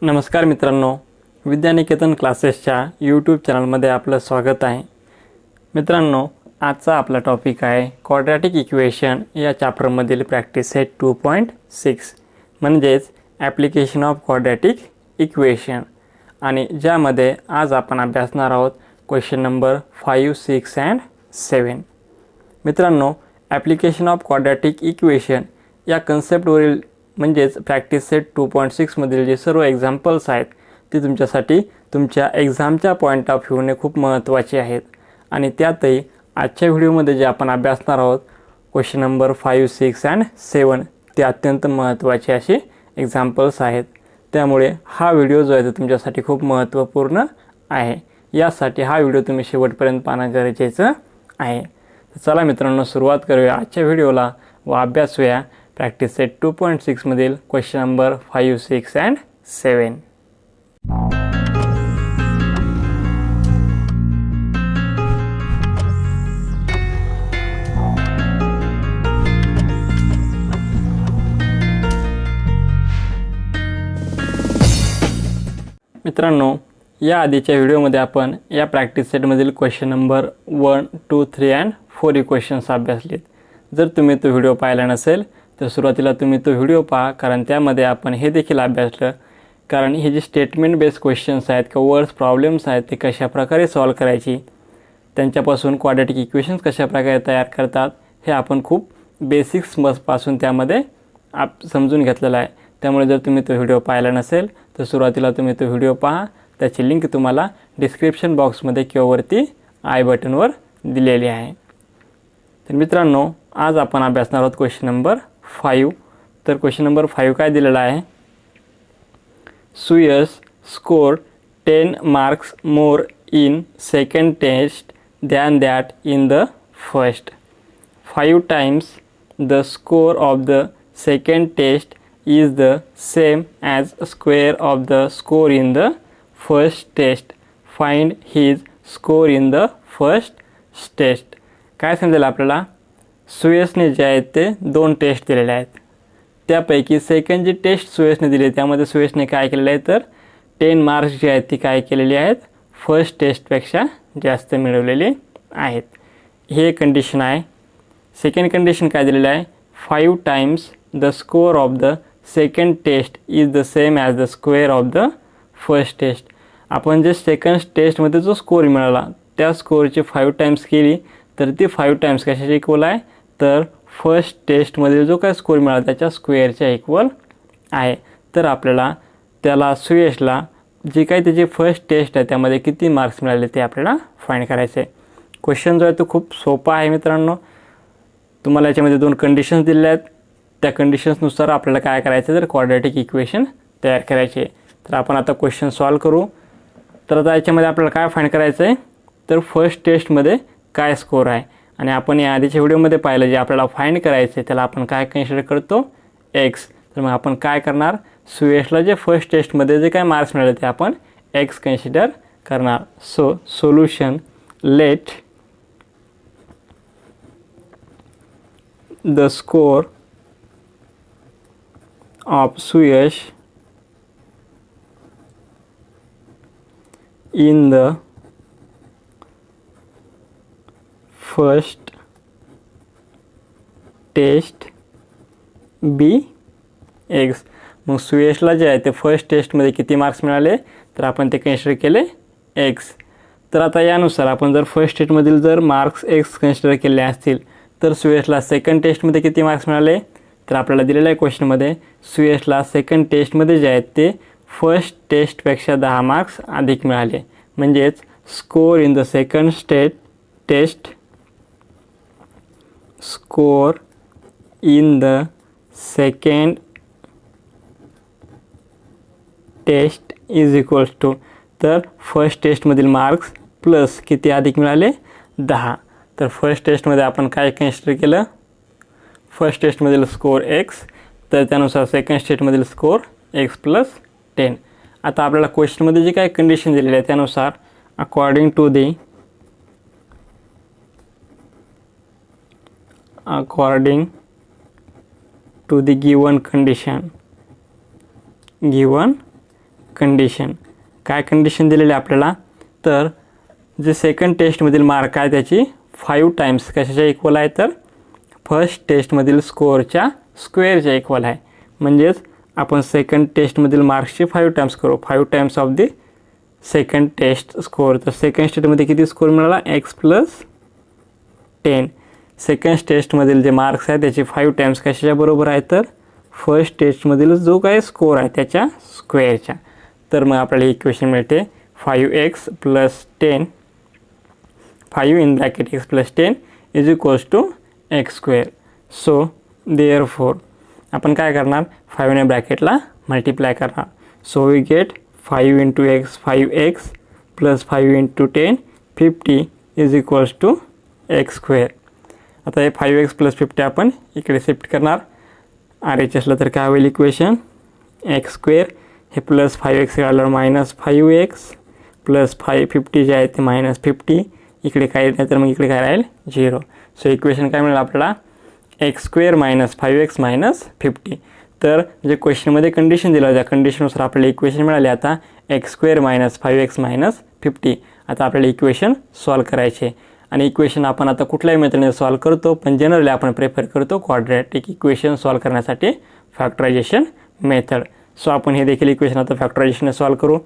नमस्कार मित्रांनो, विद्यानिकेतन क्लासेसच्या यूट्यूब चॅनलमध्ये आपलं स्वागत आहे. मित्रांनो, आजचा आपला टॉपिक आहे क्वाड्रॅटिक इक्वेशन या चॅप्टरमधील प्रॅक्टिस सेट 2.6 म्हणजेच ॲप्लिकेशन ऑफ क्वाड्रॅटिक इक्वेशन. आणि ज्यामध्ये आज आपण अभ्यासणार आहोत क्वेश्चन नंबर 5, 6 अँड 7. मित्रांनो, ॲप्लिकेशन ऑफ क्वाड्रॅटिक इक्वेशन या कन्सेप्टवरील म्हणजेच प्रॅक्टिस सेट 2.6 मधील जे सर्व एक्झाम्पल्स आहेत ते तुमच्यासाठी तुमच्या एक्झामच्या पॉईंट ऑफ व्ह्यूने खूप महत्त्वाचे आहेत. आणि त्यातही आजच्या व्हिडिओमध्ये जे आपण अभ्यासणार आहोत क्वेश्चन नंबर 5, 6 अँड 7 ते अत्यंत महत्त्वाचे असे एक्झाम्पल्स आहेत. त्यामुळे हा व्हिडिओ जो आहे तो तुमच्यासाठी खूप महत्त्वपूर्ण आहे. यासाठी हा व्हिडिओ तुम्ही शेवटपर्यंत पाहणं गरजेचं आहे. चला मित्रांनो, सुरुवात करूया आजच्या व्हिडिओला व अभ्यासूया प्रॅक्टिस सेट 2.6 मधील क्वेश्चन नंबर 5, 6 अँड 7. मित्रांनो, या आधीच्या व्हिडिओमध्ये आपण या प्रॅक्टिस सेटमधील क्वेश्चन नंबर 1, 2, 3 अँड 4 इक्वेशन्स अभ्यासलेत. जर तुम्ही तो व्हिडिओ पाहिला नसेल तर सुरुवातीला तुम्ही तो व्हिडिओ पहा, कारण त्यामध्ये आपण हे देखील अभ्यासलं. कारण हे जे स्टेटमेंट बेस्ड क्वेश्चन्स आहेत किंवा वर्ड्स प्रॉब्लेम्स आहेत ते कशा प्रकारे सॉल्व करायची, त्यांच्यापासून क्वाड्रॅटिक इक्वेशन्स कशा प्रकारे तयार करतात हे आपण खूप बेसिक्सपासून त्यामध्ये समजून घेतलेलं आहे. त्यामुळे जर तुम्ही तो व्हिडिओ पाहिला नसेल तर सुरुवातीला तुम्ही तो व्हिडिओ पहा. त्याची लिंक तुम्हाला डिस्क्रिप्शन बॉक्समध्ये किंवा वरती आय बटनवर दिलेली आहे. तर मित्रांनो, आज आपण अभ्यासणार आहोत क्वेश्चन नंबर 5. तर क्वेश्चन नंबर 5 काय दिलेला आहे? Suyash score 10 marks more in second test than that in the first. 5 times the score of the second test is the same as square of the score in the first test. Find his score in the first test. काय समजेल आपल्याला? सुयशने जे आहेत ते 2 taste दिलेले आहेत. त्यापैकी second जी taste सुयशने दिली त्यामध्ये सुयशने काय केलेलं आहे तर 10 मार्क्स जे आहेत ती काय केलेली आहेत, फर्स्ट टेस्टपेक्षा जास्त मिळवलेली आहेत. हे कंडिशन आहे. सेकंड कंडिशन काय दिलेलं आहे? 5 times the score of the second test is the same as the square of the first test. आपण जे सेकंड टेस्टमध्ये जो स्कोर मिळाला त्या स्कोरची 5 टाइम्स केली तर ती 5 टाइम्स कशाची इक्वल आहे तर फर्स्ट टेस्टमध्ये जो काय स्कोर मिळाला त्याच्या स्क्वेअरच्या इक्वल आहे. तर आपल्याला त्याला सुयशला जी काही त्याची फर्स्ट टेस्ट आहे त्यामध्ये किती मार्क्स मिळाले ते आपल्याला फाइंड करायचे आहे. क्वेश्चन जो आहे तो खूप सोपा आहे मित्रांनो. तुम्हाला याच्यामध्ये 2 कंडिशन्स दिलेल्या आहेत. त्या कंडिशन्सनुसार आपल्याला काय करायचं तर क्वाड्रॅटिक इक्वेशन तयार करायचे. तर आपण आता क्वेश्चन सॉल्व करू. तर आता याच्यामध्ये आपल्याला काय फाइंड करायचं आहे तर फर्स्ट टेस्टमध्ये काय स्कोर आहे. आणि आपण या आधीच्या व्हिडिओमध्ये पाहिलं जे आपल्याला फाइंड करायचं आहे त्याला आपण काय कन्सिडर करतो एक्स. तर मग आपण काय करणार, सुयशला जे फर्स्ट टेस्टमध्ये जे काय मार्क्स मिळाले ते आपण एक्स कन्सिडर करणार. So solution, let the score of Suyash in the first test be x. मग सुयशला जे आहे ते फर्स्ट टेस्टमध्ये किती मार्क्स मिळाले तर आपण ते कन्सिडर केले एक्स. तर आता यानुसार आपण जर फर्स्ट टेस्टमधील जर मार्क्स एक्स कन्सिडर केले असतील तर सुयशला सेकंड टेस्टमध्ये किती मार्क्स मिळाले तर आपल्याला दिलेल्या आहे क्वेश्चनमध्ये सुयशला सेकंड टेस्टमध्ये जे आहेत ते फर्स्ट टेस्टपेक्षा 10 मार्क्स अधिक मिळाले. म्हणजेच score in the second test score in the second test is equals to तर फर्स्ट टेस्टमधील मार्क्स प्लस किती अधिक मिळाले 10. तर फर्स्ट टेस्टमध्ये आपण काय कन्सिडर केलं, फर्स्ट टेस्टमधील स्कोर एक्स, तर त्यानुसार सेकंड टेस्टमधील स्कोर एक्स प्लस 10. आता आपल्याला क्वेश्चनमध्ये जे काही कंडिशन दिलेली आहे त्यानुसार according to the given condition. काय कंडिशन दिलेली आपल्याला, तर जे सेकंड टेस्टमधील मार्क आहे त्याची 5 टाइम्स कशाच्या इक्वल आहे, तर फर्स्ट टेस्टमधील स्कोअरच्या स्क्वेअरच्या इक्वल आहे. म्हणजेच आपण सेकंड टेस्टमधील मार्क्सची 5 टाइम्स करू, 5 times of the second test score. तर सेकंड टेस्टमध्ये किती स्कोअर मिळाला, x+10. सेकंड टेस्टमधील जे मार्क्स आहे त्याचे 5 टाइम्स कशाच्या बरोबर आहे, तर फर्स्ट टेस्टमधील जो काय स्कोअर आहे त्याच्या स्क्वेअरच्या. तर मग आपल्याला इक्वेशन मिळते 5x + 10, 5 in bracket x + 10 is equals to x². So therefore आपण काय करणार, 5 ने ब्रॅकेटला मल्टिप्लाय करणार. So we get 5 × x 5x + 5 × 10 50 is equals to x². आता हे 5x + 50 आपण इकडे शिफ्ट करणार. RHSला तर काय होईल इक्वेशन, x² हे प्लस 5x आल्यावर -5x + 50 जे आहे ते -50. इकडे काय नाही तर मग इकडे काय राहील 0. सो इक्वेशन काय मिळेल आपल्याला, x² - 5x - 50. तर जे क्वेश्चनमध्ये कंडिशन दिलं त्या कंडिशननुसार आपल्याला इक्वेशन मिळाले. आता x² - 5x - 50. आता आपल्याला इक्वेशन सॉल्व करायचे आणि इक्वेशन आपण आता कुठल्याही मेथडने सॉल्व करतो, पण जनरली आपण प्रेफर करतो क्वाड्रॅटिक इक्वेशन सॉल्व करण्यासाठी फॅक्टरायझेशन मेथड. सो आपण हे देखील इक्वेशन आता फॅक्टरायझेशनने सॉल्व करू.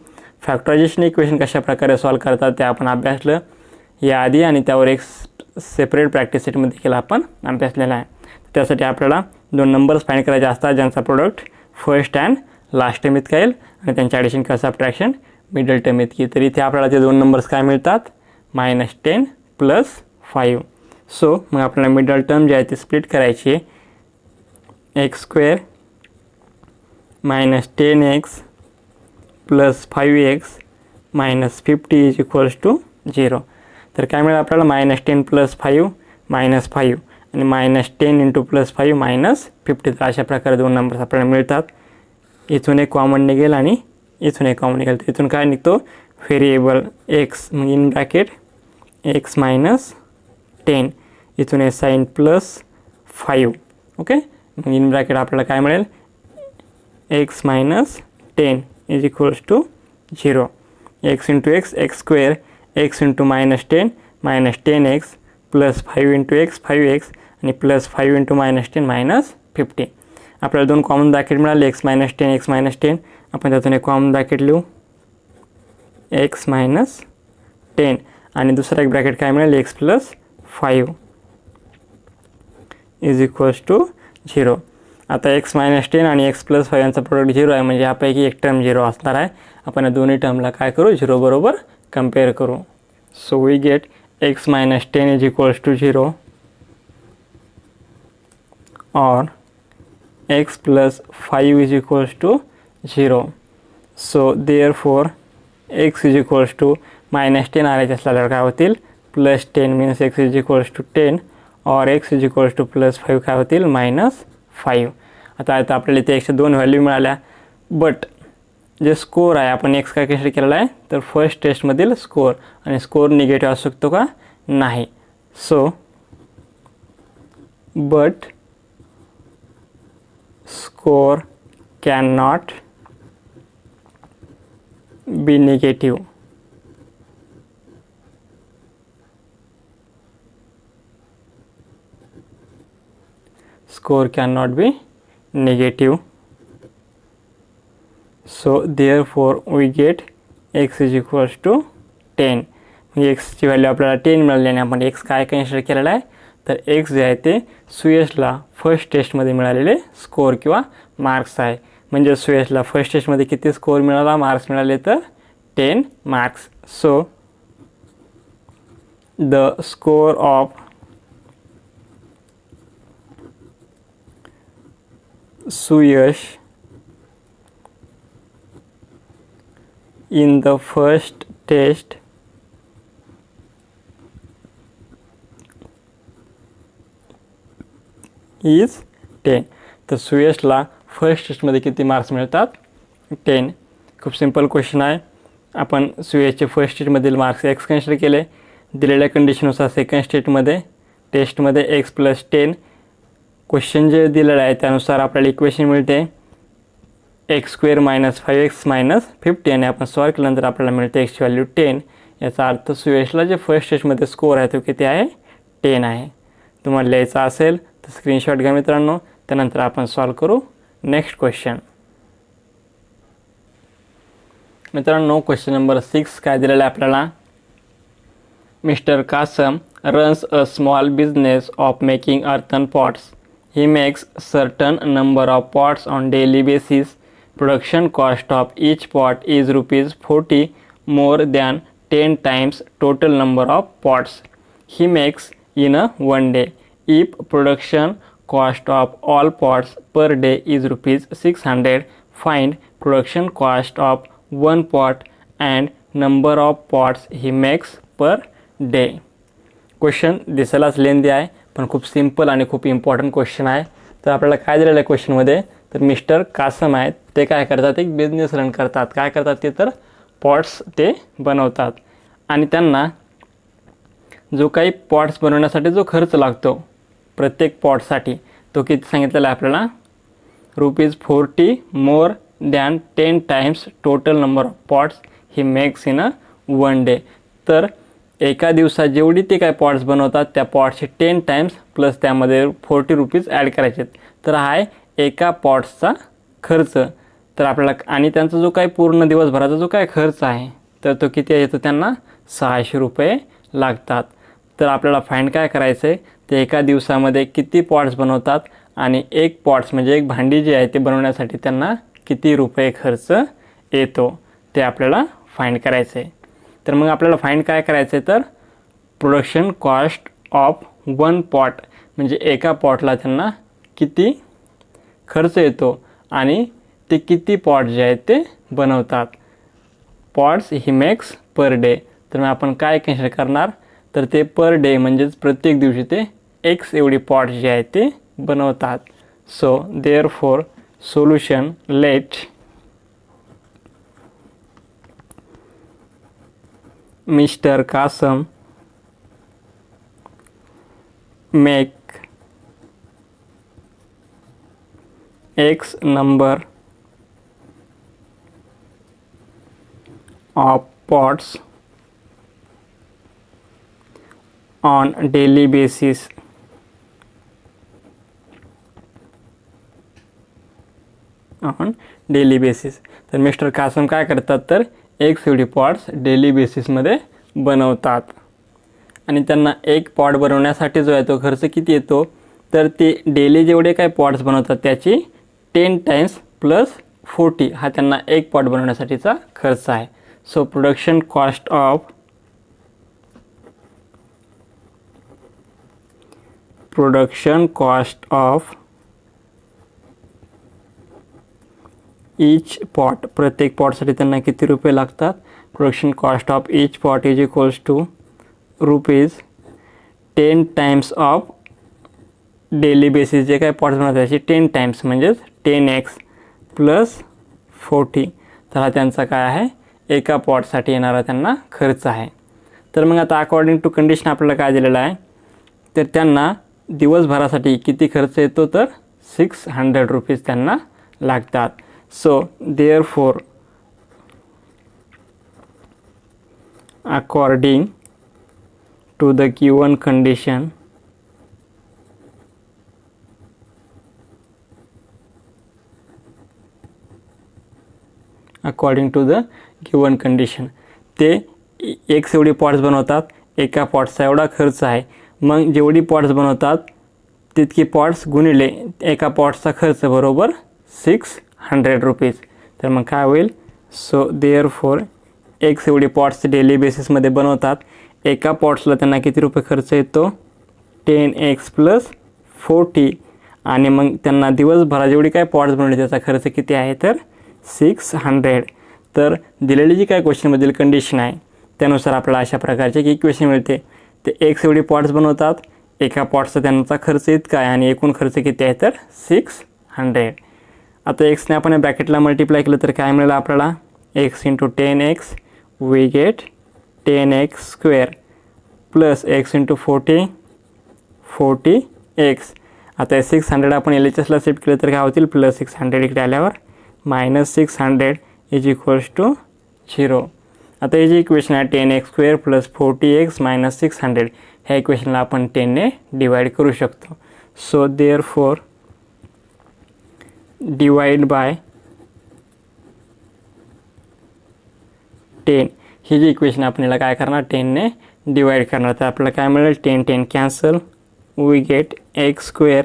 फॅक्टरायझेशन इक्वेशन कशा प्रकारे सॉल्व करतात ते आपण अभ्यासलं याआधी आणि त्यावर एक सेपरेट प्रॅक्टिस सेटमध्ये देखील आपण अभ्यासलेला आहे. त्यासाठी आपल्याला 2 नंबर्स फाइंड करायचे असतात ज्यांचा product first and last term इतका येईल आणि त्यांचे ॲडिशन किंवा सबट्रॅक्शन मिडल टर्म इतकी. तर इथे आपल्याला ते 2 नंबर्स काय मिळतात, -10 + 5. सो मग आपल्याला मिडल टर्म जे आहे ते स्प्लिट करायची, x² - 10x + 5x - 50 is equals to 0. तर काय मिळेल आपल्याला, -10 + 5 -5 आणि -10 × +5 -50. तर अशा प्रकारे 2 नंबर्स आपल्याला मिळतात. इथून एक कॉमन निघेल आणि इथून एक कॉमन निघेल. तर इथून काय निघतो, व्हेरिएबल x, मग इन ब्रॅकेट x - 10, इथून हे साईन +5. ओके, मग इन ब्रॅकेट आपल्याला काय मिळेल, x - 10 is equals to 0. x × x x², x × -10 -10x + 5 × x 5x आणि +5 × -10 -50. आपल्याला 2 कॉमन ब्रॅकेट मिळाले, x - 10 x - 10. आपण त्यातून एक कॉमन ब्रॅकेट लिहू, x - 10 आणि दुसरा एक ब्रॅकेट काय मिळेल, x + 5 इज इक्वल्स टू 0. आता x - 10 आणि x + 5 यांचा प्रोडक्ट 0 आहे, म्हणजे यापैकी एक टर्म 0 असणार आहे. आपण या दोन्ही टर्मला काय करू, 0 बरोबर कम्पेअर करू. So we get x - 10 is equals to 0 or x + 5 is equals to 0. So therefore x is equals to -10 RHS ला काय होतील, +10 means x is equals to 10 or x is equals to +5 काय होतील, -5. आता आपल्याला इथे x 2 व्हॅल्यू मिळाल्या, but जे स्कोअर आहे आपण x काय कन्सिडर केलेला आहे, तर फर्स्ट टेस्टमधील स्कोअर, आणि स्कोअर निगेटिव्ह असू शकतो का, नाही. So but score can not be negative. Score cannot be negative. So therefore we get x is equals to 10. म्हणजे x ची व्हॅल्यू आपल्याला 10 मिळाली आणि आपण x काय कन्सिडर केलेला आहे, तर x जे आहे ते सुयशला फर्स्ट टेस्टमध्ये मिळालेले स्कोअर किंवा मार्क्स आहे. म्हणजे सुयशला फर्स्ट टेस्टमध्ये किती स्कोअर मिळाला, मार्क्स मिळाले तर 10 marks. So the score of Suyash in the first test is 10. तर सुयशला फर्स्ट टेस्टमध्ये किती मार्क्स मिळतात, 10. खूप सिंपल क्वेश्चन आहे. आपण सुयशचे फर्स्ट टेस्टमधील मार्क्स x कन्सिडर केले, दिलेल्या कंडिशननुसार सेकंड टेस्टमध्ये x + 10. क्वेश्चन जे दिलेलं आहे त्यानुसार आपल्याला इक्वेशन मिळते x square minus 5x minus 50 आणि आपण सॉल्व केल्यानंतर आपल्याला मिळते एक्सची व्हॅल्यू 10. याचा अर्थ सुयशला जे फर्स्ट स्टेजमध्ये स्कोअर आहे तो किती आहे 10 आहे. तुम्हाला लिहायचा असेल तर स्क्रीनशॉट घ्या मित्रांनो, त्यानंतर आपण सॉल्व करू नेक्स्ट क्वेश्चन. मित्रांनो क्वेश्चन नंबर 6 काय दिलेला आहे आपल्याला. Mister Kasam runs a small business of making earthen pots. He makes certain number of pots on daily basis. Production cost of each pot is rupees 40 more than 10 times total number of pots he makes in a one day. If production cost of all pots per day is rupees 600, find production cost of one pot and number of pots he makes per day. Question दिसायलाच लेंदी आहे पण खूप simple आणि खूप important question आहे. तर आपल्याला काय दिलेलं आहे क्वेश्चनमध्ये, तर मिस्टर कासम आहेत ते काय करतात, एक बिझनेस रन करतात. काय करतात ते, तर पॉट्स ते बनवतात आणि त्यांना जो काही पॉट्स बनवण्यासाठी जो खर्च लागतो प्रत्येक पॉटसाठी तो किती सांगितलेला आहे आपल्याला, ₹40 more than 10 times total number of pots he makes in a one day. तर एका दिवसात जेवढी ते काय पॉट्स बनवतात त्या पॉट्सचे 10 टाइम्स प्लस त्यामध्ये ₹40 ॲड करायचे. तर हा आहे एका पॉट्सचा खर्च. तर आपल्याला आणि त्यांचा जो काही पूर्ण दिवसभराचा जो काय खर्च आहे तर तो किती येतो, त्यांना ₹600 लागतात. तर आपल्याला फाइंड काय करायचं आहे, ते एका दिवसामध्ये किती पॉट्स बनवतात आणि एक पॉट्स म्हणजे एक भांडी जी आहे ते बनवण्यासाठी त्यांना किती रुपये खर्च येतो ते आपल्याला फाइंड करायचं आहे. तर मग आपल्याला फाइंड काय करायचं आहे, तर production cost of one pot म्हणजे एका पॉटला त्यांना किती खर्च येतो आणि ते किती पॉट जे आहेत ते बनवतात. Pots he makes per day. तर मग आपण काय कन्सिडर करणार, तर ते पर डे म्हणजेच प्रत्येक दिवशी ते एक्स एवढी पॉट जे आहेत ते बनवतात. So therefore solution let Mr. Kasam make X number of pots on daily basis. On daily basis. तर मिस्टर कासम काय करतात, तर एक एवढी पॉट्स डेली बेसिसमध्ये बनवतात आणि त्यांना एक पॉट बनवण्यासाठी जो आहे तो खर्च किती येतो, तर ते डेली जेवढे काय पॉट्स बनवतात त्याची 10 टाइम्स प्लस 40 हा त्यांना एक पॉट बनवण्यासाठीचा खर्च आहे. So production cost of each pot प्रत्येक पॉटसाठी त्यांना किती रुपये लागतात. Production cost of each pot is equals to ₹10 times of daily basis जे काय पॉट्स बनवतात त्याची 10 टाइम्स म्हणजेच 10x प्लस 40. तर हा त्यांचा काय आहे एका पॉटसाठी येणारा त्यांना खर्च आहे. तर मग आता अकॉर्डिंग टू कंडिशन आपल्याला काय दिलेलं आहे, तर त्यांना दिवसभरासाठी किती खर्च येतो, तर ₹600 त्यांना लागतात. So therefore according to the given condition ते एक एवढी पॉट्स बनवतात, एका पॉट्सचा एवढा खर्च आहे. मग जेवढी पॉट्स बनवतात तितकी पॉट्स गुणिले एका पॉट्सचा खर्च बरोबर ₹600. तर मग काय होईल, सो देअरफॉर एक्स एवढी पॉट्स डेली बेसिसमध्ये बनवतात, एका पॉट्सला त्यांना किती रुपये खर्च येतो 10x प्लस 40 आणि मग त्यांना दिवसभरात जेवढी काय पॉट्स बनवली त्याचा खर्च किती आहे, तर 600. तर दिलेली जी काय क्वेश्चनमधील कंडिशन आहे त्यानुसार आपल्याला अशा प्रकारचे एक इक्वेशन मिळते. ते एक्स एवढी पॉट्स बनवतात, एका पॉट्सचा त्यांचा खर्च इतका आहे आणि एकूण खर्च किती आहे, तर 600. आता एक्सने आपण ब्रॅकेटला मल्टिप्लाय केलं तर काय मिळेल आपल्याला, x into 10x we get 10x square plus x into 40x. आता 600 आपण LHSला शिफ्ट केलं तर काय होतील, प्लस 600 इकडे आल्यावर minus 600 is equals to 0. आता हे जे इक्वेशन आहे 10x² प्लस 40x मायनस 600 ह्या इक्वेशनला आपण 10ने डिवाइड करू शकतो. सो देअरफॉर डिवाइड बाय 10 ही जी इक्वेशन आपण याला काय करणार 10ने डिवाइड करणार. तर आपल्याला काय मिळेल 10 cancel. We get x²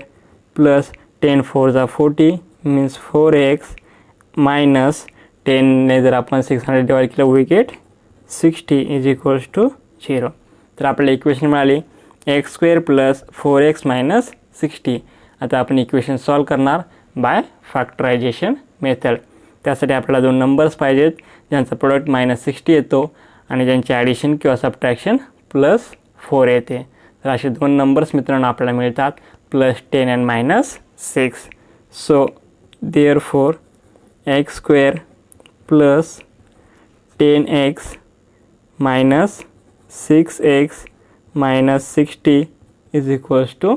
plus 10 4 जा 40 मीन्स 4x मायनस 10ने जर आपण 600 डिवाइड केलं we get 60 is equals to 0. तर आपल्याला इक्वेशन मिळाली x² प्लस 4x मायनस 60. आता आपण इक्वेशन सॉल्व करणार बाय फॅक्टरायझेशन मेथड. त्यासाठी आपल्याला दोन नंबर्स पाहिजेत ज्यांचा प्रोडक्ट मायनस 60 येतो आणि ज्यांचे ॲडिशन किंवा सबट्रॅक्शन प्लस 4 येते. तर असे दोन नंबर्स मित्रांनो आपल्याला मिळतात plus 10 and minus 6. So therefore x² plus 10x minus 6x minus 60 is equals to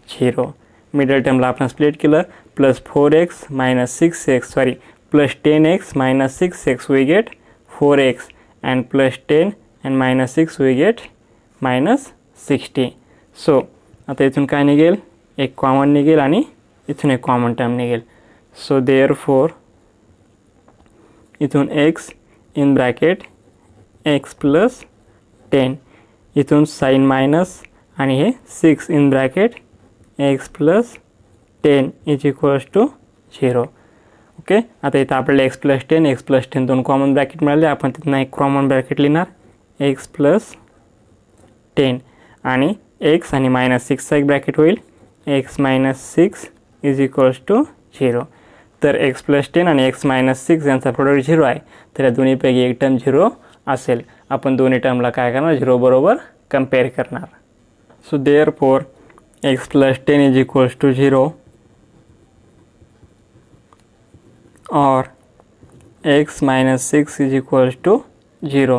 0. Middle टर्मला आपण स्प्लिट केलं plus 4x minus 6x plus 10x minus 6x we get 4x and plus 10 and minus 6 we get minus 60. So आता इथून काय निघेल एक common निघेल आणि इथून एक कॉमन टर्म निघेल. सो देअरफॉर इथून x in bracket x plus 10 इथून साइन मायनस आणि हे 6 in bracket x plus 10 is equals to 0. Okay. आता इथं आपल्याला x प्लस 10 दोन कॉमन ब्रॅकेट मिळाले. आपण तिथून एक कॉमन ब्रॅकेट लिहिणार x प्लस 10 आणि x आणि मायनस 6चा एक ब्रॅकेट होईल x minus 6 is equals to 0. तर x प्लस 10 आणि x मायनस 6 यांचा प्रोडक्ट 0 आहे. तर या दोन्हीपैकी एक टर्म 0 असेल. आपण दोन्ही टर्मला काय करणार 0 बरोबर कंपेअर करणार. So therefore x plus 10 is equals to 0 or x minus 6 is equals to 0.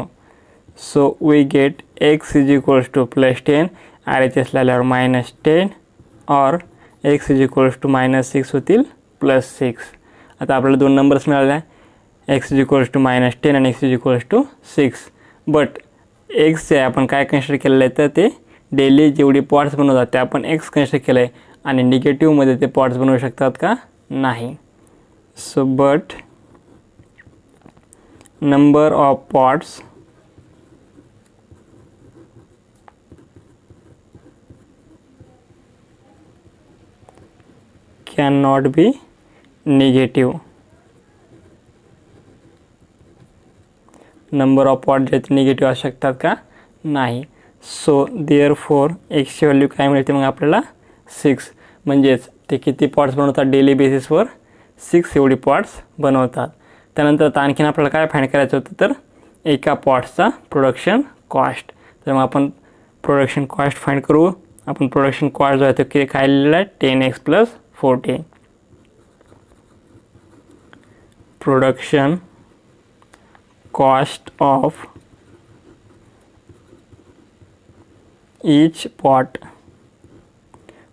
So we get x is equals to plus 10 RHS लाल्यावर minus 10 or x is equals to minus 6 होतील plus 6. आता आपल्याला दोन numbers मिळाले आहे x is equals to minus 10 आणि x is equals to 6. But x जे आपण काय कन्सिडर केलेलं आहे तर ते डेली जेवढी पॉट्स बनवतात ते आपण x कन्सिडर केलं आहे आणि निगेटिव्हमध्ये ते पॉट्स बनवू शकतात का नाही. So but number of pots cannot be negative. Number of pots जे निगेटिव्ह असू शकतात का नाही. सो देअरफॉर एक्सची व्हॅल्यू काय मिळते मग आपल्याला 6. म्हणजेच ते किती पॉट्स बनवतात डेली बेसिसवर 6 एवढी पॉट्स बनवतात. त्यानंतर आता आणखीन आपल्याला काय फाइंड करायचं होतं तर एका पॉट्सचा प्रोडक्शन कॉस्ट. तर मग आपण प्रोडक्शन कॉस्ट फाइंड करू. आपण प्रोडक्शन कॉस्ट जो आहे तो किती काय लिहिलेला आहे 10x plus 40. Production cost of each pot.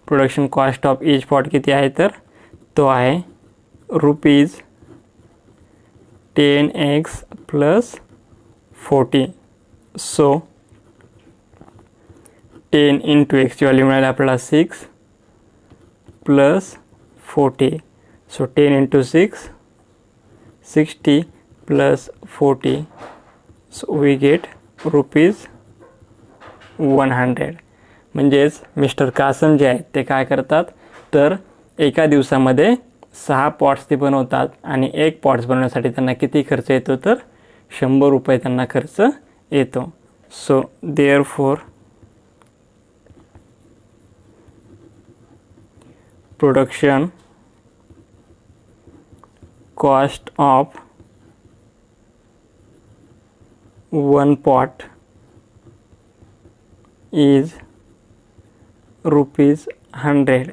Production cost of each pot किती आहे तर तो आहे rupees 10x plus 40. So 10 into एक्सची व्हॅल्यू मिळाली आपल्याला 6 plus 40. So 10 into 6 60 plus 40. So we get rupees 100. म्हणजेच मिस्टर कासम जे आहेत ते काय करतात तर एका दिवसामध्ये 6 पॉट्स ते बनवतात आणि एक पॉट्स बनवण्यासाठी त्यांना किती खर्च येतो तर 100 रुपये त्यांना खर्च येतो. So therefore production cost of 1 pot is rupees 100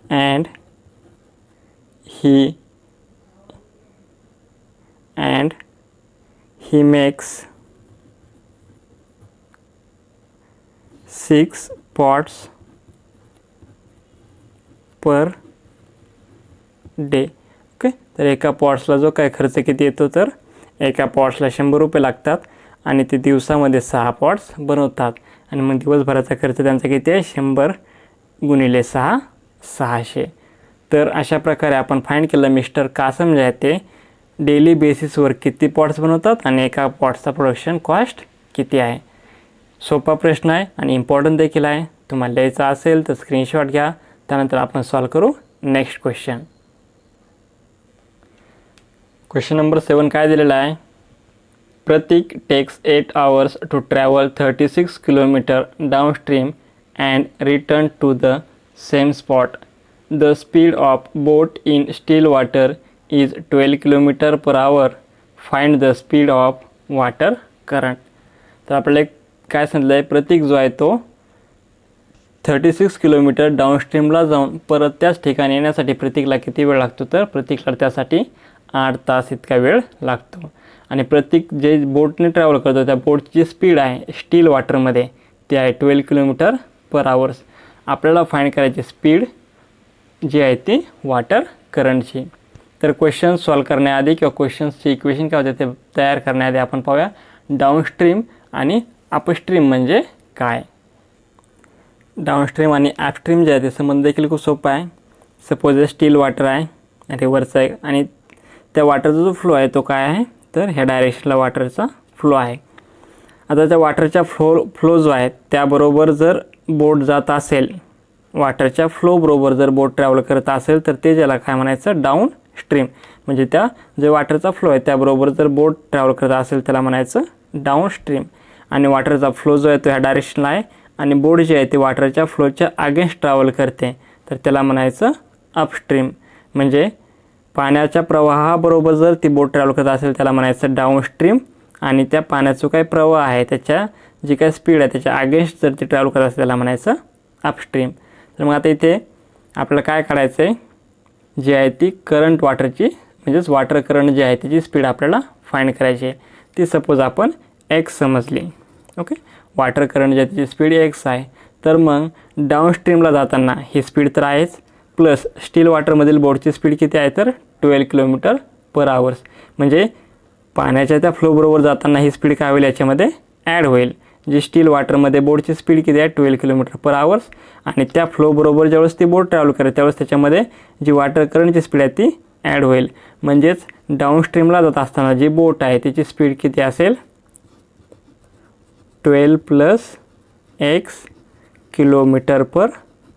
and he makes 6 pots per day. Okay. तर एका पॉट्सला जो काय खर्च किती येतो, तर एका पॉट्सला 100 रुपये लागतात आणि ते दिवसामध्ये 6 पॉट्स बनवतात आणि मग दिवसभराचा खर्च त्यांचा किती आहे, 100 गुणिले 6 600. तर अशा प्रकारे आपण फाइंड केलं मिस्टर कासम जे आहे ते डेली बेसिसवर किती पॉट्स बनवतात आणि एका पॉट्सचा प्रोडक्शन कॉस्ट किती आहे. सोपा प्रश्न आहे आणि इम्पॉर्टंट देखील आहे. तुम्हाला लिहायचा असेल तर स्क्रीनशॉट घ्या, त्यानंतर आपण सॉल्व करू नेक्स्ट क्वेश्चन. क्वेश्चन नंबर 7 काय दिलेला आहे, Prateek takes 8 hours to travel 36 kilometre downstream and return to the same spot. The speed of boat in still water is 12 kilometre per hour. Find the speed of water current. तर आपल्याला काय सांगितलं आहे, प्रतीक जो आहे तो 36 किलोमीटर डाउनस्ट्रीमला जाऊन परत त्याच ठिकाणी येण्यासाठी प्रतीकला किती वेळ लागतो, तर प्रतीकला त्यासाठी 8 तास इतका वेळ लागतो. आणि प्रतीक जे बोटने ट्रॅव्हल करतो त्या बोटची स्पीड आहे स्टील वॉटरमध्ये ती आहे 12 किलोमीटर पर आवर्स. आपल्याला फाइंड करायची स्पीड जी आहे ती वॉटर करंटची. तर क्वेश्चन सॉल्व करण्याआधी किंवा क्वेश्चन्सची इक्वेशन काय होते ते तयार करण्याआधी आपण पाहूया डाउनस्ट्रीम आणि अपस्ट्रीम म्हणजे काय. डाउनस्ट्रीम आणि अपस्ट्रीम जे आहे ते संबंध देखील खूप सोपा आहे. सपोज स्टील वॉटर आहे आणि वरचा आहे आणि त्या वॉटरचा जो फ्लो आहे तो काय आहे, तर ह्या डायरेक्शनला वॉटरचा फ्लो आहे. आता त्या वॉटरच्या फ्लो जो आहे त्याबरोबर जर बोट जात असेल, वॉटरच्या फ्लो बरोबर जर बोट ट्रॅव्हल करत असेल तर ते ज्याला काय म्हणायचं, डाऊन स्ट्रीम. म्हणजे त्या जे वॉटरचा फ्लो आहे त्याबरोबर जर बोट ट्रॅव्हल करत असेल त्याला म्हणायचं डाऊन स्ट्रीम. आणि वॉटरचा फ्लो जो आहे तो ह्या डायरेक्शनला आहे आणि बोट जे आहे ते वॉटरच्या फ्लोच्या अगेन्स्ट ट्रॅव्हल करते तर त्याला म्हणायचं अपस्ट्रीम. म्हणजे पाण्याच्या प्रवाहाबरोबर जर ती बोट ट्रॅव्हल करत असेल त्याला म्हणायचं डाऊनस्ट्रीम आणि त्या पाण्याचा काय प्रवाह आहे त्याच्या जी काय स्पीड आहे त्याच्या अगेन्स्ट जर ती ट्रॅव्हल करत असेल त्याला म्हणायचं अपस्ट्रीम. तर मग आता इथे आपल्याला काय काढायचं आहे, जी आहे ती करंट वॉटरची म्हणजेच वॉटर करंट जी आहे त्याची स्पीड आपल्याला फाइंड करायची आहे. ती सपोज आपण x समजली. ओके, वॉटर करंट जी आहे त्याची स्पीड x आहे. तर मग डाऊनस्ट्रीमला जाताना ही स्पीड तर आहेच, प्लस स्टील वॉटरमधील बोटची स्पीड किती आहे, तर 12 किलोमीटर पर आवर्स. म्हणजे पाण्याच्या त्या फ्लोबरोबर जाताना ही स्पीड काय होईल, याच्यामध्ये ॲड होईल. जी स्टील वॉटरमध्ये बोटची स्पीड किती आहे, 12 किलोमीटर पर आवर्स. आणि त्या फ्लोबरोबर ज्यावेळेस ती बोट ट्रॅव्हल करेल त्यावेळेस त्याच्यामध्ये जी वॉटर करंटची स्पीड आहे ती ॲड होईल. म्हणजेच डाऊनस्ट्रीमला जात असताना जी बोट आहे त्याची स्पीड किती असेल, 12 + x किलोमीटर पर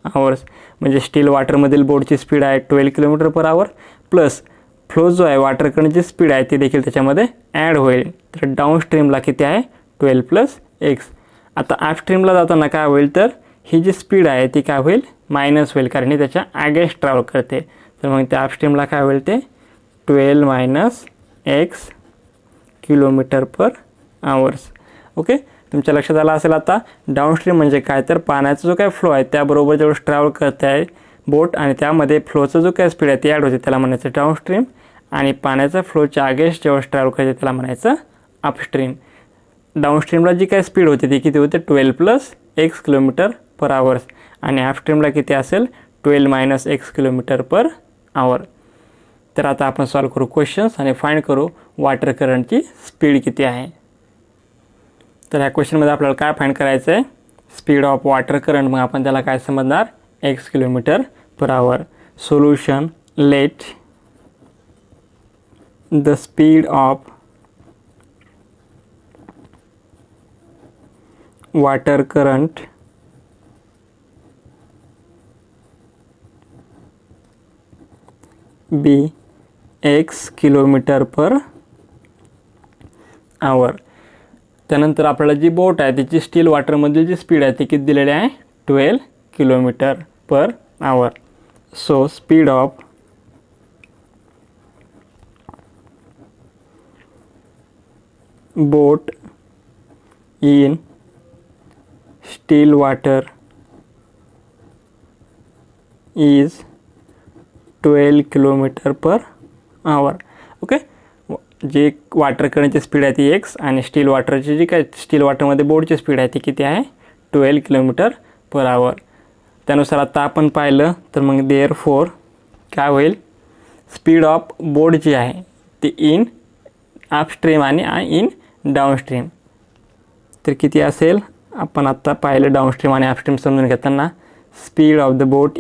आवर्स. म्हणजे स्टील वॉटरमधील बोटची स्पीड आहे 12 किलोमीटर पर आवर प्लस फ्लो जो आहे वॉटर करंटची स्पीड आहे ती देखील त्याच्यामध्ये ॲड होईल. तर डाऊनस्ट्रीमला किती आहे, 12 + x. आता अपस्ट्रीमला जाताना काय होईल, तर ही जी स्पीड आहे ती काय होईल, मायनस होईल, कारण ही त्याच्या अगेन्स्ट ट्रॅव्हल करते. तर मग त्या अपस्ट्रीमला काय होईल, ते 12 - x किलोमीटर पर आवर्स. ओके, तुमच्या लक्षात आलं असेल आता डाऊनस्ट्रीम म्हणजे काय, तर पाण्याचा जो काय फ्लो आहे त्याबरोबर जेवढं ट्रॅव्हल करत आहे बोट आणि त्यामध्ये फ्लोचा जो काय स्पीड आहे ती ॲड होते त्याला म्हणायचं डाऊनस्ट्रीम. आणि पाण्याचा फ्लोच्या अगेन्स्ट जेव्हा ट्रॅव्हल करते त्याला म्हणायचं अपस्ट्रीम. डाऊनस्ट्रीमला जी काय स्पीड होती ती किती होते, 12 + x किलोमीटर पर आवर्स. आणि अपस्ट्रीमला किती असेल, 12 - x किलोमीटर पर आवर. तर आता आपण सॉल्व करू क्वेश्चन्स आणि फाइंड करू वॉटर करंटची स्पीड किती आहे. तर ह्या क्वेश्चनमध्ये आपल्याला काय फाइंड करायचं आहे, स्पीड ऑफ वॉटर करंट. मग आपण त्याला काय समजणार, x kilometre per hour. Solution, let the speed of water current be x kilometre per hour. त्यानंतर आपल्याला जी बोट आहे त्याची स्टील वॉटरमधील जी स्पीड आहे ती किती दिलेली आहे, 12 kilometre per our. So speed of boat in still water is 12 kilometre per our. Okay, जे वॉटर करंटची स्पीड आहे ती x आणि स्टील वॉटरची जी काय स्टील वॉटरमध्ये बोटची स्पीड आहे ती किती आहे, 12 किलोमीटर पर आवर. त्यानुसार आता आपण पाहिलं तर मग देअरफॉर काय होईल, स्पीड ऑफ बोट जी आहे ती इन अपस्ट्रीम आणि इन डाऊनस्ट्रीम. तर किती असेल, आपण आत्ता पाहिलं डाऊनस्ट्रीम आणि अपस्ट्रीम समजून घेताना. Speed of the boat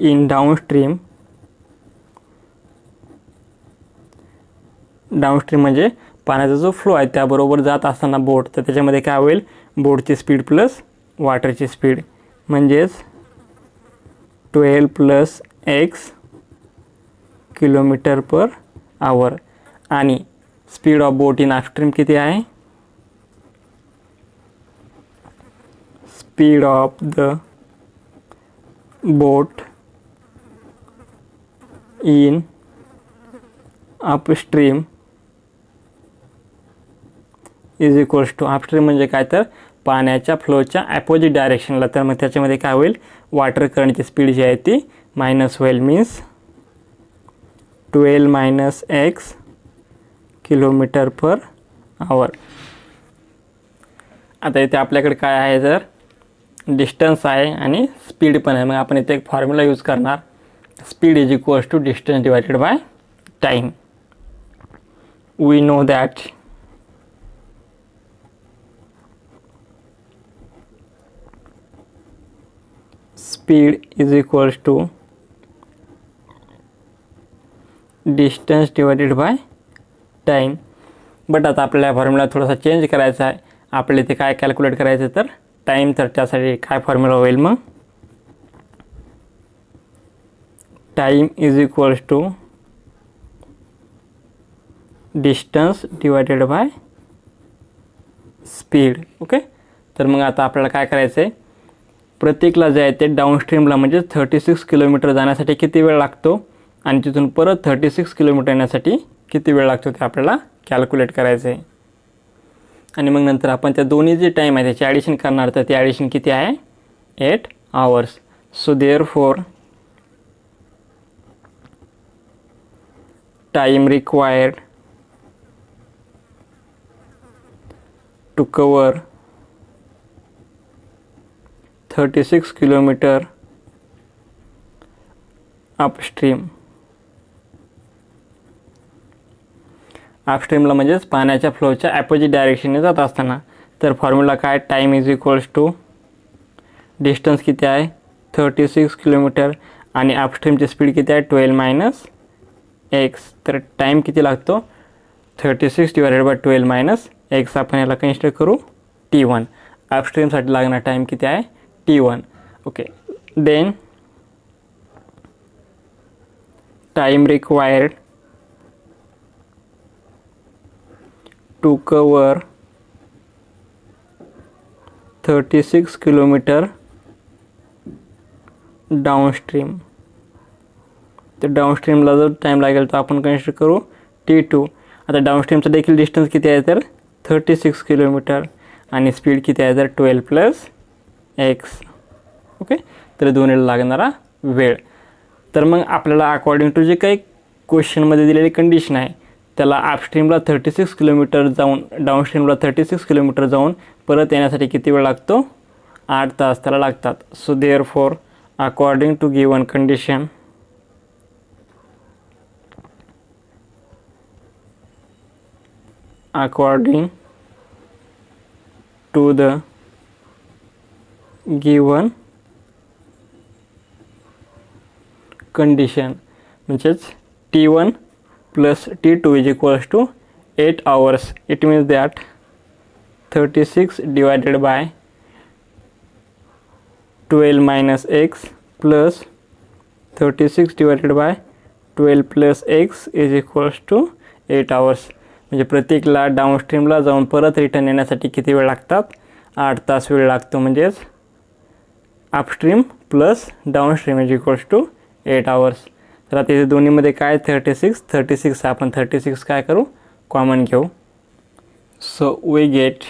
in downstream. Downstream म्हणजे पाण्याचा जो फ्लो आहे त्याबरोबर जात असताना बोट, तर त्याच्यामध्ये काय होईल, बोटची स्पीड प्लस वॉटरची स्पीड म्हणजेच 12 + x km/h. आणि speed of boat in upstream किती आहे, speed of the boat in upstream is equals to, upstream म्हणजे काय तर पाण्याच्या फ्लोच्या ॲपोजिट डायरेक्शनला, तर मग त्याच्यामध्ये काय होईल, वॉटर करंटची स्पीड जी आहे ती मायनस होईल, मीन्स 12 - x km/h. आता इथे आपल्याकडे काय आहे, तर डिस्टन्स आहे आणि स्पीड पण आहे. मग आपण इथे एक फॉर्म्युला यूज करणार, speed is equals to distance divided by time. We know that speed is equals to distance divided by time. But आता आपल्याला फॉर्म्युला थोडासा चेंज करायचा आहे. आपल्याला इथे काय कॅल्क्युलेट करायचं, तर टाईम. तर त्यासाठी काय फॉर्म्युला होईल, मग time is equals to distance divided by speed. Okay, तर मग आता आपल्याला काय करायचं आहे, प्रत्येकला जे आहे ते डाऊनस्ट्रीमला म्हणजे 36 किलोमीटर जाण्यासाठी किती वेळ लागतो आणि तिथून परत 36 किलोमीटर येण्यासाठी किती वेळ लागतो ते आपल्याला कॅल्क्युलेट करायचं आहे. आणि मग नंतर आपण त्या दोन्ही जे टाईम आहे त्याची ॲडिशन करणार, तर ते ॲडिशन किती आहे, 8 hours. So therefore time required to cover 36 kilometre upstream. अपस्ट्रीमला म्हणजेच पाण्याच्या फ्लोच्या ॲपोजिट डायरेक्शनने जात असताना. तर फॉर्म्युला काय, time is equals to distance किती आहे 36 किलोमीटर आणि अपस्ट्रीमची स्पीड किती आहे 12 - x. तर टाईम किती लागतो 36 डिवायडेड बाय 12 - x. आपण याला कन्सिडर करू t1. अपस्ट्रीमसाठी लागणार टाईम किती आहे t1. Okay, then time required to cover 36 kilometre downstream. तर डाऊनस्ट्रीमला जो टाईम लागेल तो आपण कन्सिडर करू t2. आता डाऊनस्ट्रीमचा देखील डिस्टन्स किती आहे, तर 36 किलोमीटर आणि स्पीड किती आहे, तर 12 + x. ओके, तर दोन्हीला लागणारा वेळ. तर मग आपल्याला अकॉर्डिंग टू जे काही क्वेश्चनमध्ये दिलेली कंडिशन आहे त्याला अपस्ट्रीमला 36 किलोमीटर जाऊन डाऊनस्ट्रीमला 36 किलोमीटर जाऊन परत येण्यासाठी किती वेळ लागतो, 8 तास त्याला लागतात. So therefore according to given condition according to the given condition म्हणजेच t1 plus t2 is equals to 8 hours. It means that 36 divided by 12 minus x plus 36 divided by 12 plus x is equals to 8 hours. म्हणजे प्रत्येकला डाऊनस्ट्रीमला जाऊन परत return येण्यासाठी किती वेळ लागतात, 8 तास वेळ लागतो. म्हणजेच upstream plus downstream is equals to 8 hours. तर आता इथे दोन्हीमध्ये काय 36 आपण 36 काय करू कॉमन घेऊ. So we get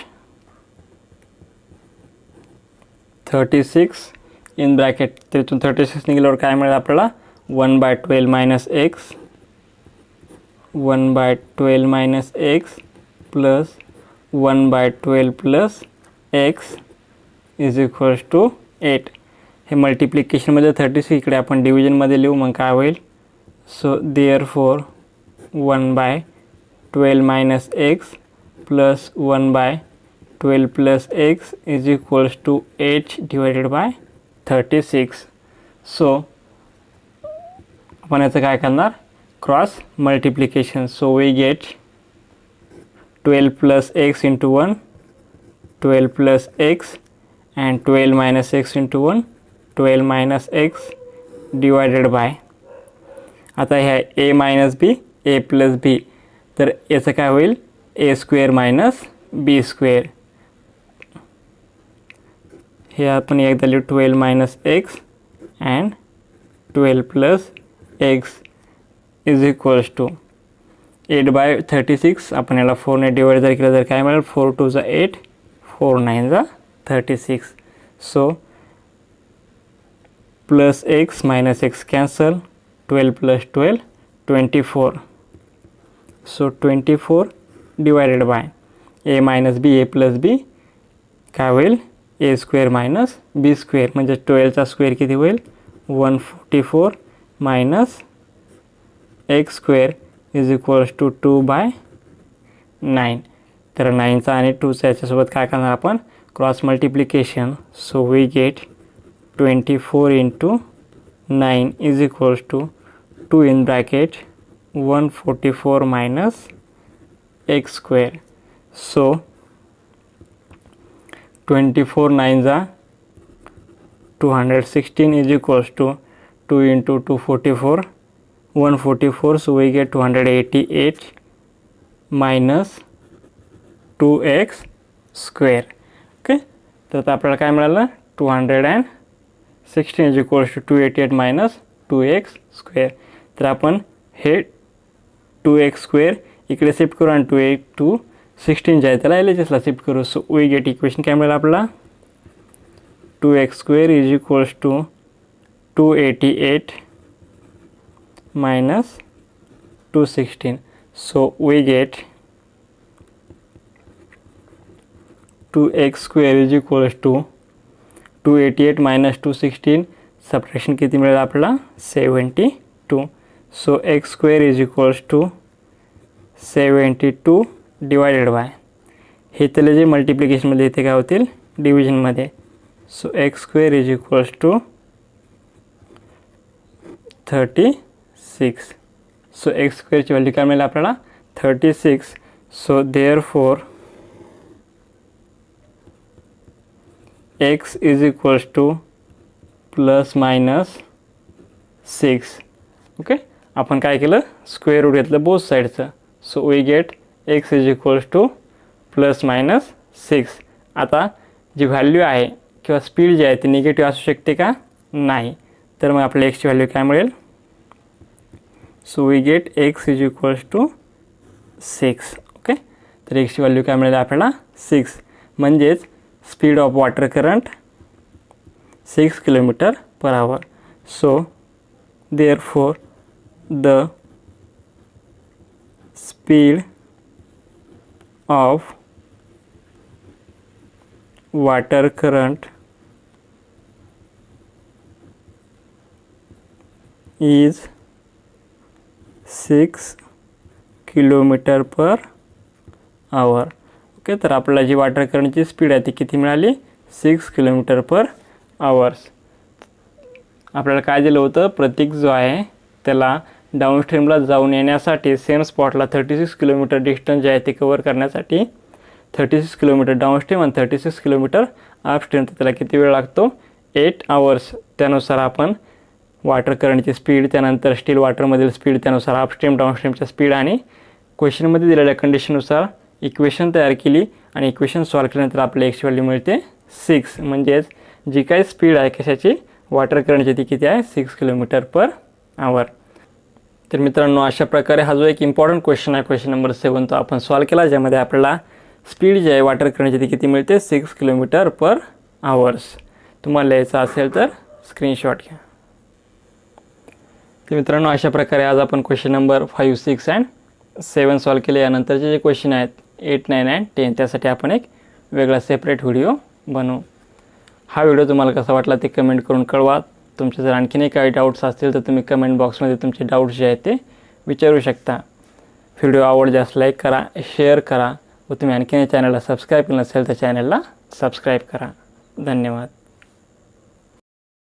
36 in bracket. त्यातून 36 निघाल्यावर काय मिळेल आपल्याला 1/12 minus x 1/12 minus x plus 1/12 plus x is equals to 8. हे मल्टिप्लिकेशनमध्ये 36 इकडे आपण डिव्हिजनमध्ये लिहू, मग काय होईल. So therefore 1/12 minus x plus 1/12 plus x is equals to 8 divided by 36. So आपण याचं काय करणार, cross multiplication. So we get 12 plus x into 1, 12 plus x and 12 minus x into 1, 12 minus x divided by. आता ह्या a minus b, a plus b, तर याचं काय होईल, a square minus b square. हे आपण एकदा लिहू 12 minus x and 12 plus x is equals to 8/36. आपण याला 4 ने डिवाइड जर केलं तर काय मिळेल, 4 2 = 8, 4 9 = 36. So plus x minus x cancel, 12 plus 12 24. So 24 divided by a minus b, a plus b काय होईल, a square minus b square. म्हणजे 12 चा स्क्वेअर किती होईल, 144 minus x square is equals to 2/9. तर 9चा आणि 2चा याच्यासोबत काय करणार आपण, cross multiplication. So we get 24 into 9 is equals to 2 in bracket 144 minus x square. So 24 9 = 216 is equals to 2 into 244 144. So we get 288 minus 2x square. Okay, तर आता आपल्याला काय मिळालं, 216 is equals to 288 minus 2x square. तर आपण हे 2x square इकडे shift करू आणि 216 जे आहे त्याला LHSला शिफ्ट करू. सो वी गेट इक्वेशन काय मिळालं आपल्याला, 2x square is equals to 288 minus 216. So we get 2x square is equals to 288 minus 216. Subtraction किती मिळेल आपल्याला, 72. So x square is equals to 72 divided by, हे त्याला जे मल्टिप्लिकेशनमध्ये इथे काय होतील, डिव्हिजनमध्ये. So x square is equals to 36. So x स्क्वेअरची व्हॅल्यू काय मिळेल आपल्याला, 36. So therefore x is equals to plus minus 6. Okay, आपण काय केलं, स्क्वेअर रूट घेतलं बोथ साईडचं. So we get x is equals to plus minus 6. आता जी व्हॅल्यू आहे किंवा स्पीड जी आहे ती निगेटिव्ह असू शकते का, नाही. तर मग आपल्याला x ची व्हॅल्यू काय मिळेल. So we get x is equals to 6. Okay, तर x ची व्हॅल्यू काय मिळेल आपल्याला, 6. म्हणजेच speed of water current 6 km/h. So therefore the speed of water current is 6 km/h. Okay, तर आपल्याला जी वॉटर करंटची स्पीड आहे ती किती मिळाली, 6 km/h. आपल्याला काय दिलं होतं, प्रतीक जो आहे त्याला डाऊनस्ट्रीमला जाऊन येण्यासाठी सेम स्पॉटला 36 किलोमीटर डिस्टन्स जे आहे ते कव्हर करण्यासाठी 36 किलोमीटर डाऊनस्ट्रीम आणि 36 किलोमीटर अपस्ट्रीम, तर त्याला किती वेळ लागतो, 8 hours. त्यानुसार आपण वॉटर करंटची स्पीड, त्यानंतर स्टील वॉटरमधील स्पीड, त्यानुसार अपस्ट्रीम डाऊनस्ट्रीमच्या स्पीड आणि क्वेश्चनमध्ये दिलेल्या कंडिशननुसार इक्वेशन तयार केली आणि इक्वेशन सॉल्व केल्यानंतर आपल्याला x व्हॅल्यू मिळते 6. म्हणजेच जी काही स्पीड आहे कशाची, वॉटर करंटची, ती किती आहे, 6 km/h. तर मित्रांनो, अशा प्रकारे हा जो एक इम्पॉर्टंट क्वेश्चन आहे, क्वेश्चन नंबर 7, तो आपण सॉल्व केला, ज्यामध्ये आपल्याला स्पीड जी आहे वॉटर करंटची ती किती मिळते, 6 km/h. तुम्हाला लिहायचं असेल तर स्क्रीनशॉट घ्या. तर मित्रांनो, अशा प्रकारे आज आपण क्वेश्चन नंबर 5, 6 अँड 7 सॉल्व केले. यानंतरचे जे क्वेश्चन आहेत 8, 9 अँड 10 त्यासाठी आपण एक वेगळा सेपरेट व्हिडिओ बनवू. हा व्हिडिओ तुम्हाला कसा वाटला ते कमेंट करून कळवा. तुमचे जर आणखीनही काही डाऊट्स असतील तर तुम्ही कमेंट बॉक्समध्ये तुमचे डाऊट्स जे आहेत ते विचारू शकता. व्हिडिओ आवडल्यास लाईक करा, शेअर करा व तुम्ही आणखीन चॅनलला सबस्क्राईब केलं नसेल तर चॅनलला सबस्क्राईब करा. धन्यवाद.